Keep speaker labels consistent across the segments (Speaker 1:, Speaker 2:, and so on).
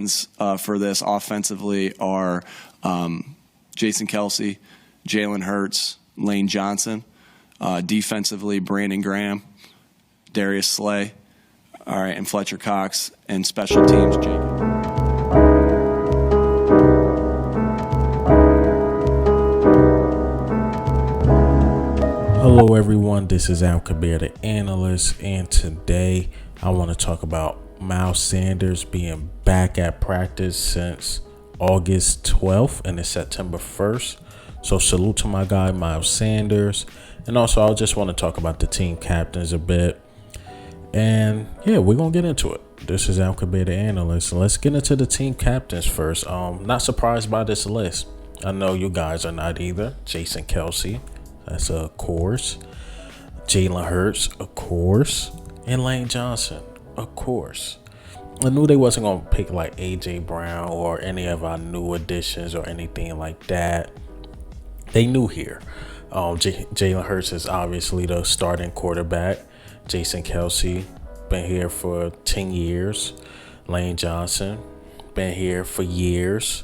Speaker 1: for this offensively are Jason Kelce, Jalen Hurts, Lane Johnson. Defensively, Brandon Graham, Darius Slay, all right, and Fletcher Cox. And special teams, Jacob.
Speaker 2: Hello everyone, this is Al Kabir, the analyst, and today I want to talk about Miles Sanders being back at practice since August 12th and it's September 1st. So salute to my guy Miles Sanders, and also I just want to talk about the team captains a bit. And yeah, we're gonna get into it. This is Al Kabir, the analyst. Let's get into the team captains first. Not surprised by this list. I know you guys are not either. Jason Kelce, that's a course. Jalen Hurts, of course. And Lane Johnson, of course. I knew they wasn't going to pick like A.J. Brown or any of our new additions or anything like that. They knew here. Jalen Hurts is obviously the starting quarterback. Jason Kelce, been here for 10 years. Lane Johnson, been here for years.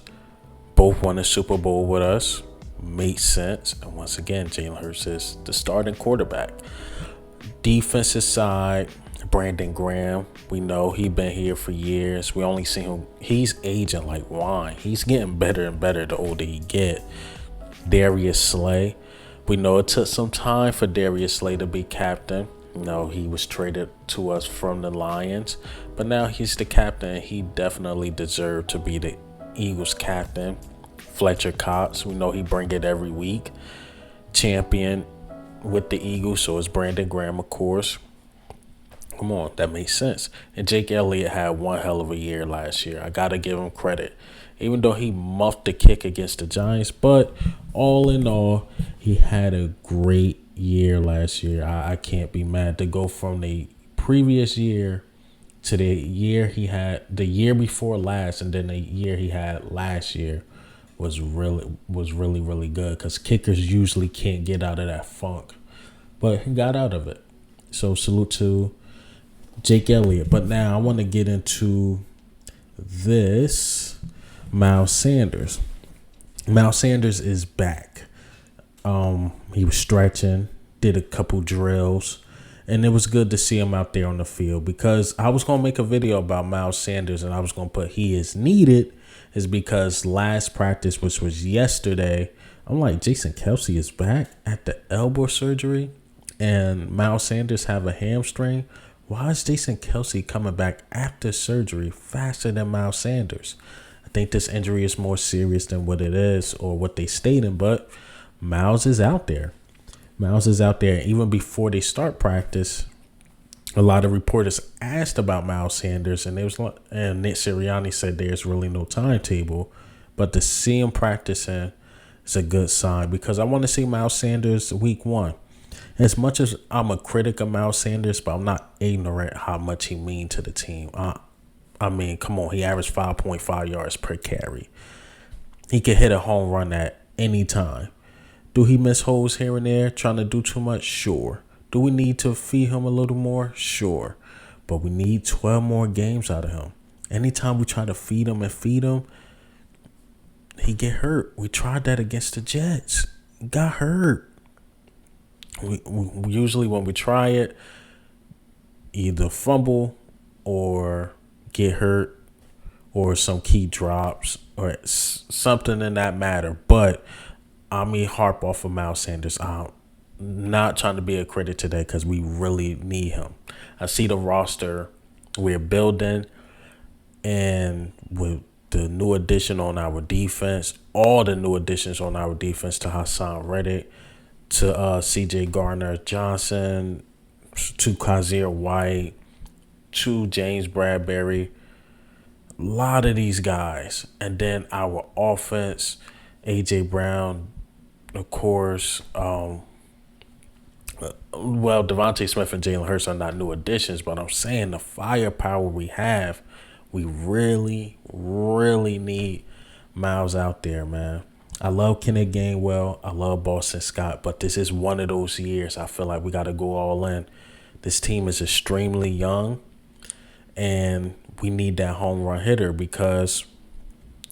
Speaker 2: Both won a Super Bowl with us. Made sense. And once again, Jalen Hurts is the starting quarterback. Defensive side, Brandon Graham. We know he been here for years. We only see him. He's aging like wine. He's getting better and better the older he get. Darius Slay. We know it took some time for Darius Slay to be captain. You know, he was traded to us from the Lions. But now he's the captain. He definitely deserved to be the Eagles captain. Fletcher Cox, we know he bring it every week. Champion with the Eagles, so it's Brandon Graham, of course. Come on, that makes sense. And Jake Elliott had one hell of a year last year. I got to give him credit. Even though he muffed the kick against the Giants, but all in all, he had a great year last year. I can't be mad to go from the previous year to the year he had the year before last, and then the year he had last year was really good, because kickers usually can't get out of that funk, but he got out of it. So salute to Jake Elliott. But now I want to get into this Miles Sanders. Miles Sanders is back. He was stretching, did a couple drills, and it was good to see him out there on the field, because I was going to make a video about Miles Sanders and I was going to put he is needed, is because last practice, which was yesterday, I'm like, Jason Kelce is back at the elbow surgery and Miles Sanders have a hamstring. Why is Jason Kelce coming back after surgery faster than Miles Sanders? I think this injury is more serious than what it is or what they stated, but Miles is out there. Miles is out there. Even before they start practice, a lot of reporters asked about Miles Sanders, and Nick Sirianni said there's really no timetable, but to see him practicing is a good sign, because I want to see Miles Sanders week 1. As much as I'm a critic of Miles Sanders, but I'm not ignorant how much he mean to the team. I mean, come on, he averaged 5.5 yards per carry. He could hit a home run at any time. Do he miss holes here and there, trying to do too much? Sure. Do we need to feed him a little more? Sure. But we need 12 more games out of him. Anytime we try to feed him, he get hurt. We tried that against the Jets. He got hurt. We usually, when we try it, either fumble or get hurt or some key drops or something in that matter. But I mean, harp off of Miles Sanders. Not trying to be a critic today, because we really need him. I see the roster we're building, and with the new addition on our defense, all the new additions on our defense, to Hassan Reddick, to C.J. Gardner-Johnson, to Kazir White, to James Bradbury, a lot of these guys. And then our offense, A.J. Brown, of course, Devontae Smith and Jalen Hurts are not new additions, but I'm saying the firepower we have, we really, really need Miles out there, man. I love Kenneth Gainwell. I love Boston Scott, but this is one of those years I feel like we got to go all in. This team is extremely young, and we need that home run hitter because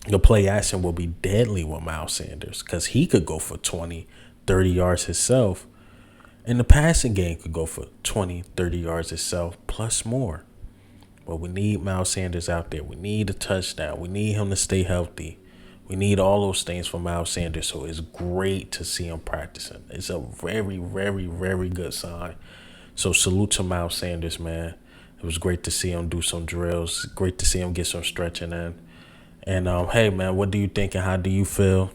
Speaker 2: the play action will be deadly with Miles Sanders because he could go for 20, 30 yards himself. And the passing game could go for 20, 30 yards itself, plus more. But we need Miles Sanders out there. We need a touchdown. We need him to stay healthy. We need all those things from Miles Sanders. So it's great to see him practicing. It's a very, very, very good sign. So salute to Miles Sanders, man. It was great to see him do some drills. Great to see him get some stretching in. And, hey, man, what do you think and how do you feel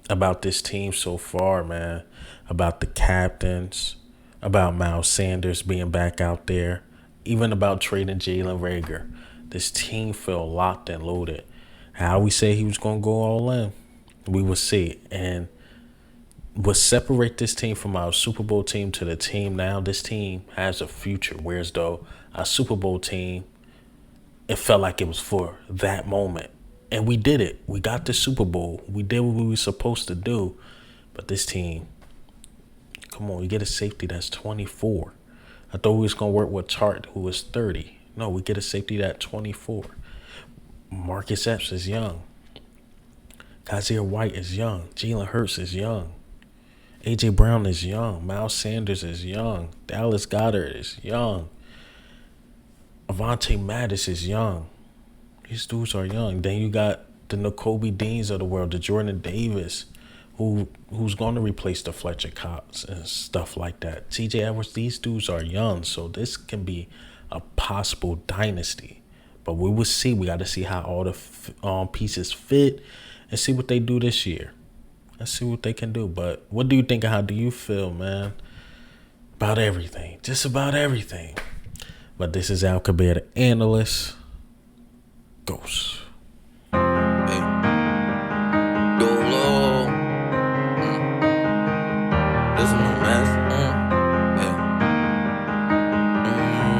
Speaker 2: about this team so far, man? About the captains, about Miles Sanders being back out there, even about trading Jalen Reagor. This team felt locked and loaded. How we say he was going to go all in, we will see. And what separate this team from our Super Bowl team to the team now, this team has a future. Whereas though our Super Bowl team, it felt like it was for that moment. And we did it. We got the Super Bowl. We did what we were supposed to do. But this team, come on, we get a safety that's 24. I thought we was going to work with Tart, who was 30. No, we get a safety that's 24. Marcus Epps is young. Kaiser White is young. Jalen Hurts is young. A.J. Brown is young. Miles Sanders is young. Dallas Goedert is young. Avonte Maddox is young. These dudes are young. Then you got the Nakobe Deans of the world, the Jordan Davis, who's going to replace the Fletcher Cox and stuff like that. T.J. Edwards, these dudes are young, so this can be a possible dynasty. But we will see. We got to see how all the pieces fit and see what they do this year. Let's see what they can do. But what do you think and how do you feel, man? About everything. Just about everything. But this is Al Kabir, the analyst. Ghost.